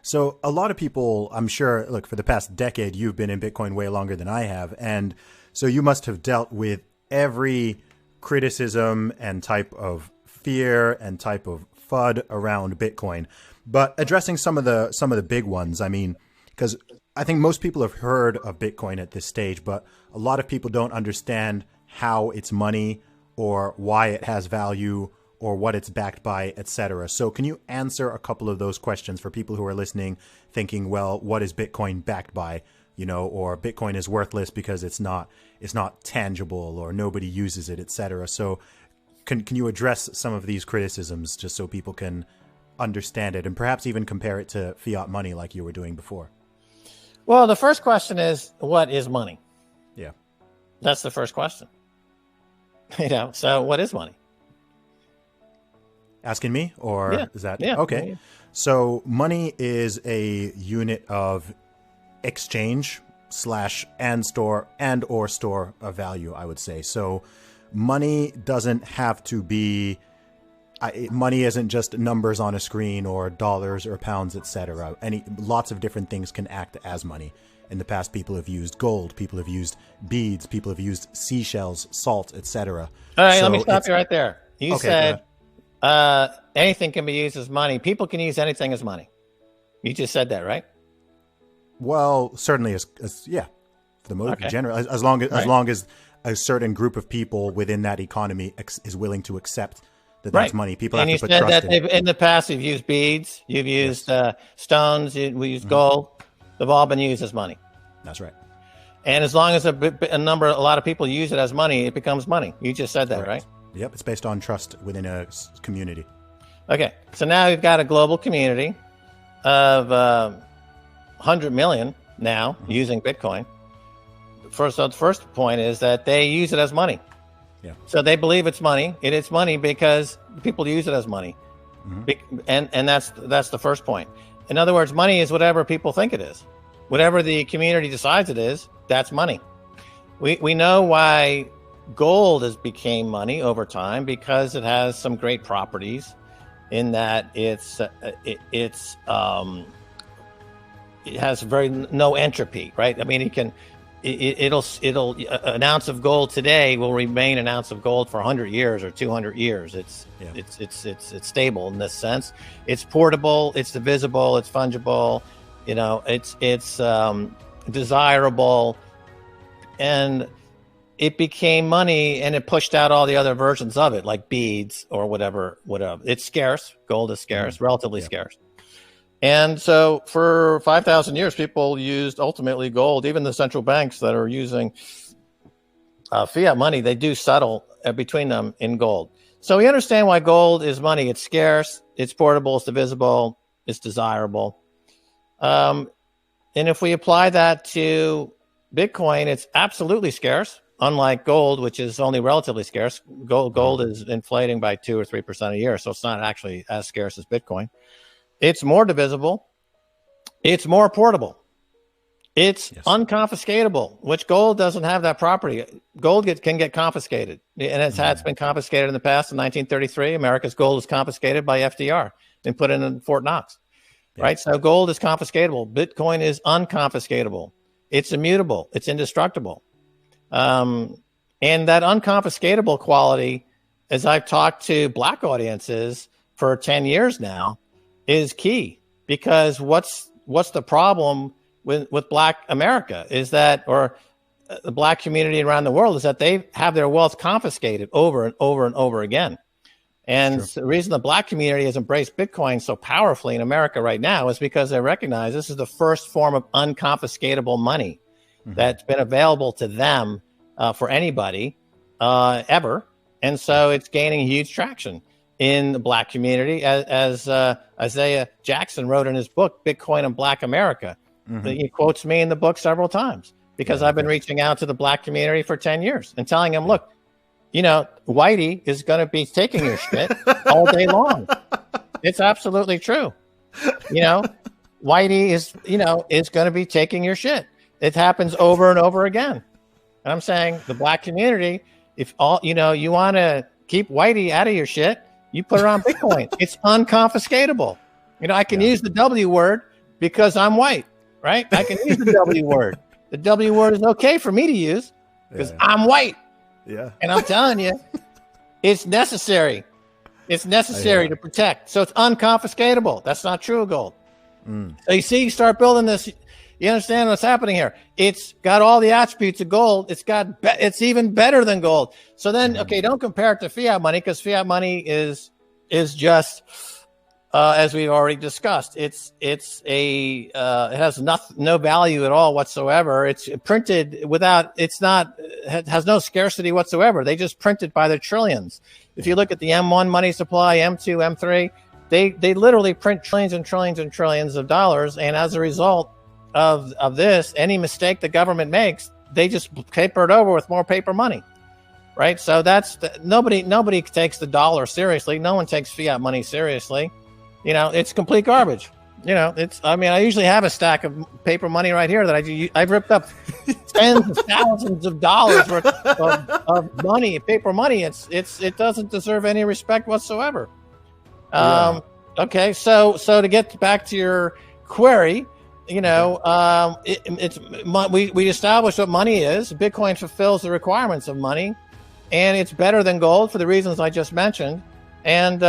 So a lot of people, I'm sure, look, for the past decade, you've been in Bitcoin way longer than I have. And so you must have dealt with every criticism and type of fear and type of FUD around Bitcoin. But addressing some of the big ones, I mean, because I think most people have heard of Bitcoin at this stage, but a lot of people don't understand how it's money or why it has value or what it's backed by, etc. So can you answer a couple of those questions for people who are listening, thinking, well, what is Bitcoin backed by? You know, or Bitcoin is worthless because it's not tangible or nobody uses it, etc. So can you address some of these criticisms just so people can understand it and perhaps even compare it to fiat money like you were doing before? Well, the first question is, what is money? Yeah. That's the first question. So what is money? Asking me, or Yeah. is that Yeah. okay? Yeah. So money is a unit of exchange and store of value, I would say. So money doesn't have to be, money isn't just numbers on a screen or dollars or pounds, etc. Lots of different things can act as money. In the past, people have used gold, people have used beads, people have used seashells, salt, etc. All right, let me stop you right there. You Okay, said anything can be used as money. People can use anything as money. You just said that, right? Well, certainly as yeah, for the most general, as long as a certain group of people within that economy is willing to accept that that's money. People have to put trust in it. And you said that in the past you've used beads, you've used stones, we used gold. They've all been used as money. That's right. And as long as a lot of people use it as money, it becomes money. You just said that, right? Yep, it's based on trust within a community. Okay, so now we've got a global community of 100 million now using Bitcoin. The first point is that they use it as money. Yeah. So they believe it's money. It's money because people use it as money. And that's the first point. In other words, money is whatever people think it is. Whatever the community decides it is, that's money. We know why gold has became money over time, because it has some great properties in that it has no entropy, right? I mean, it'll an ounce of gold today will remain an ounce of gold for 100 years or 200 years. It's stable in this sense. It's portable, it's divisible, it's fungible, it's desirable, and it became money, and it pushed out all the other versions of it, like beads or whatever. It's scarce. Gold is scarce, relatively scarce. And so for 5,000 years, people used ultimately gold. Even the central banks that are using fiat money, they do settle between them in gold. So we understand why gold is money. It's scarce, it's portable, it's divisible, it's desirable. And if we apply that to Bitcoin, it's absolutely scarce, unlike gold, which is only relatively scarce. Gold is inflating by 2 or 3% a year, so it's not actually as scarce as Bitcoin. It's more divisible. It's more portable. It's unconfiscatable, which gold doesn't have that property. Gold can get confiscated, and it's been confiscated in the past. In 1933, America's gold was confiscated by FDR and put in Fort Knox. Right? So gold is confiscatable. Bitcoin is unconfiscatable. It's immutable. It's indestructible. And that unconfiscatable quality, as I've talked to Black audiences for 10 years now, is key, because what's the problem with Black America is that, or the Black community around the world, is that they have their wealth confiscated over and over and over again. And the reason the Black community has embraced Bitcoin so powerfully in America right now is because they recognize this is the first form of unconfiscatable money that's been available to them for anybody ever. And so it's gaining huge traction in the Black community, as Isaiah Jackson wrote in his book, Bitcoin and Black America. He quotes me in the book several times because I've been reaching out to the Black community for 10 years and telling them, look, Whitey is going to be taking your shit all day long. It's absolutely true. Whitey is going to be taking your shit. It happens over and over again. And I'm saying the Black community, if you want to keep Whitey out of your shit, you put it on Bitcoin. It's unconfiscatable. I can use the W word because I'm white, right? I can use the W word. The W word is okay for me to use because I'm white. Yeah. And I'm telling you, it's necessary. It's necessary to protect. So it's unconfiscatable. That's not true of gold. So you see, you start building this. You understand what's happening here? It's got all the attributes of gold. It's even better than gold. So then, okay, don't compare it to fiat money, because fiat money is just, as we've already discussed, it has no value at all whatsoever. It's printed it has no scarcity whatsoever. They just print it by the trillions. If you look at the M1 money supply, M2, M3, they literally print trillions and trillions and trillions of dollars. And as a result of this, any mistake the government makes, they just paper it over with more paper money. Right. So nobody takes the dollar seriously. No one takes fiat money seriously. It's complete garbage. I usually have a stack of paper money right here that I've ripped up tens of thousands of dollars worth of money, paper money. It doesn't deserve any respect whatsoever. Okay. So to get back to your query, we established what money is. Bitcoin fulfills the requirements of money, and it's better than gold for the reasons I just mentioned. And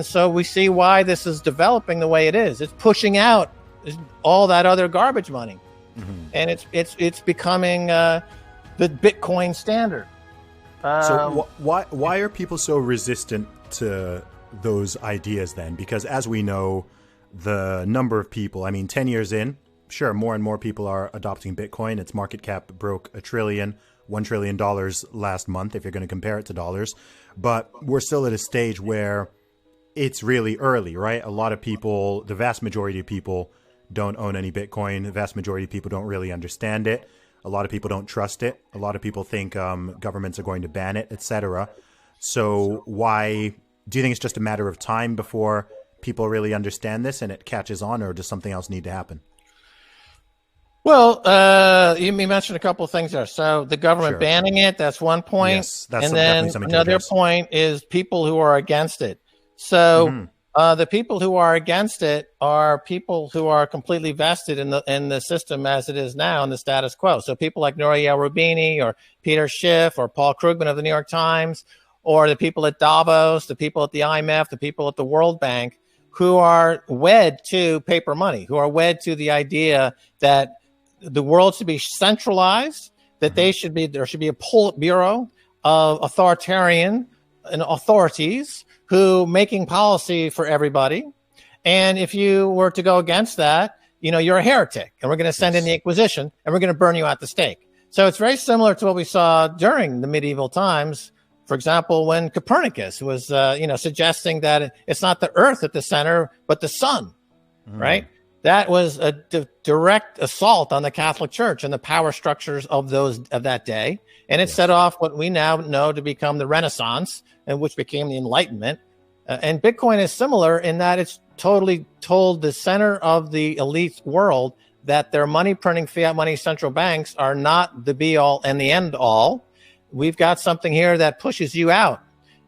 so we see why this is developing the way it is. It's pushing out all that other garbage money, and it's becoming the Bitcoin standard. So why are people so resistant to those ideas then? Because as we know, the number of people, 10 years in, sure, more and more people are adopting Bitcoin. Its market cap broke $1 trillion last month, if you're going to compare it to dollars. But we're still at a stage where it's really early, right? A lot of people, the vast majority of people don't own any Bitcoin. The vast majority of people don't really understand it. A lot of people don't trust it. A lot of people think governments are going to ban it, etc. So why do you think it's just a matter of time before people really understand this and it catches on, or does something else need to happen? Well, you mentioned a couple of things there. So the government banning it, that's one point. Yes, that's and then another point is people who are against it. So the people who are against it are people who are completely vested in the system as it is now, in the status quo. So people like Nouriel Roubini or Peter Schiff or Paul Krugman of the New York Times, or the people at Davos, the people at the IMF, the people at the World Bank, who are wed to paper money, who are wed to the idea that the world should be centralized, that there should be a Politburo of authoritarian and authorities who making policy for everybody. And if you were to go against that, you're a heretic, and we're going to send in the Inquisition, and we're going to burn you at the stake. So it's very similar to what we saw during the medieval times. For example, when Copernicus was, suggesting that it's not the Earth at the center, but the sun, right? That was a direct assault on the Catholic Church and the power structures of that day, and it set off what we now know to become the Renaissance, and which became the Enlightenment. And Bitcoin is similar in that it's totally told the center of the elite world that their money printing fiat money central banks are not the be all and the end all. We've got something here that pushes you out.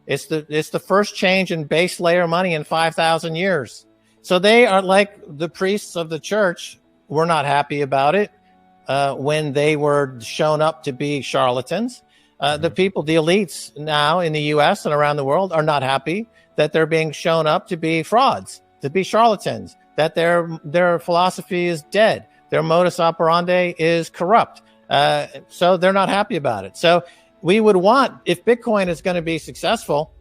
It's the first change in base layer money in 5,000 years. So they are like the priests of the church were not happy about it when they were shown up to be charlatans. The people, the elites now in the U.S. and around the world are not happy that they're being shown up to be frauds, to be charlatans, that their philosophy is dead, their modus operandi is corrupt. So they're not happy about it. So we would want, if Bitcoin is going to be successful,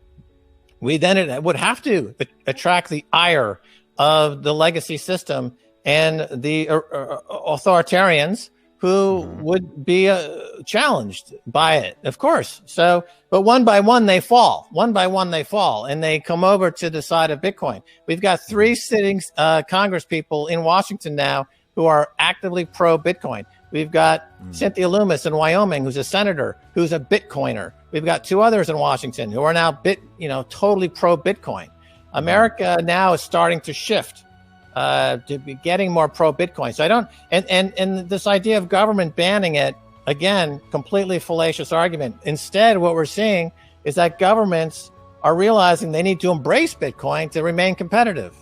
it would have to attract the ire of the legacy system and the authoritarians who would be challenged by it, of course. So, but one by one they fall, and they come over to the side of Bitcoin. We've got 3 sitting Congress people in Washington now who are actively pro-Bitcoin. We've got Cynthia Lummis in Wyoming, who's a senator, who's a Bitcoiner. We've got 2 others in Washington who are now totally pro-Bitcoin. America now is starting to shift to be getting more pro-Bitcoin. So and this idea of government banning it, again, completely fallacious argument. Instead, what we're seeing is that governments are realizing they need to embrace Bitcoin to remain competitive.